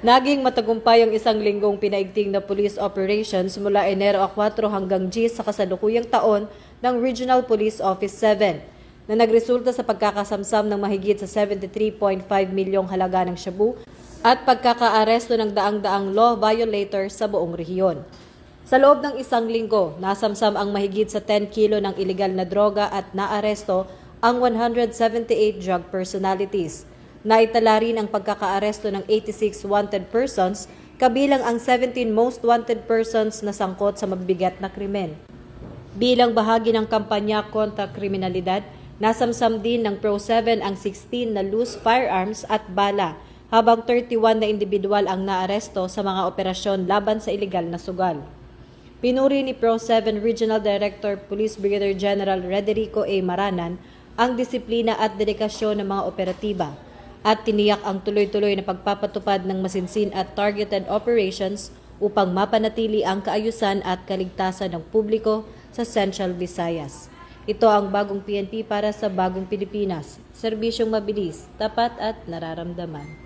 Naging matagumpay ang isang linggong pinaigting na police operations mula Enero 4 hanggang G sa kasalukuyang taon ng Regional Police Office 7 na nagresulta sa pagkakasamsam ng mahigit sa 73.5 milyong halaga ng shabu at pagkakaaresto ng daang-daang law violators sa buong rehiyon. Sa loob ng isang linggo, nasamsam ang mahigit sa 10 kilo ng ilegal na droga at naaresto ang 178 drug personalities. Naitala rin ang pagkakaaresto ng 86 wanted persons, kabilang ang 17 most wanted persons na sangkot sa mabibigat na krimen. Bilang bahagi ng kampanya kontra kriminalidad, nasamsam din ng Pro-7 ang 16 na loose firearms at bala, habang 31 na individual ang naaresto sa mga operasyon laban sa ilegal na sugal. Pinuri ni Pro-7 Regional Director Police Brigadier General Rederico A. Maranan ang disiplina at dedikasyon ng mga operatiba at tiniyak ang tuloy-tuloy na pagpapatupad ng masinsin at targeted operations upang mapanatili ang kaayusan at kaligtasan ng publiko sa Central Visayas. Ito ang bagong PNP para sa bagong Pilipinas, serbisyong mabilis, tapat at nararamdaman.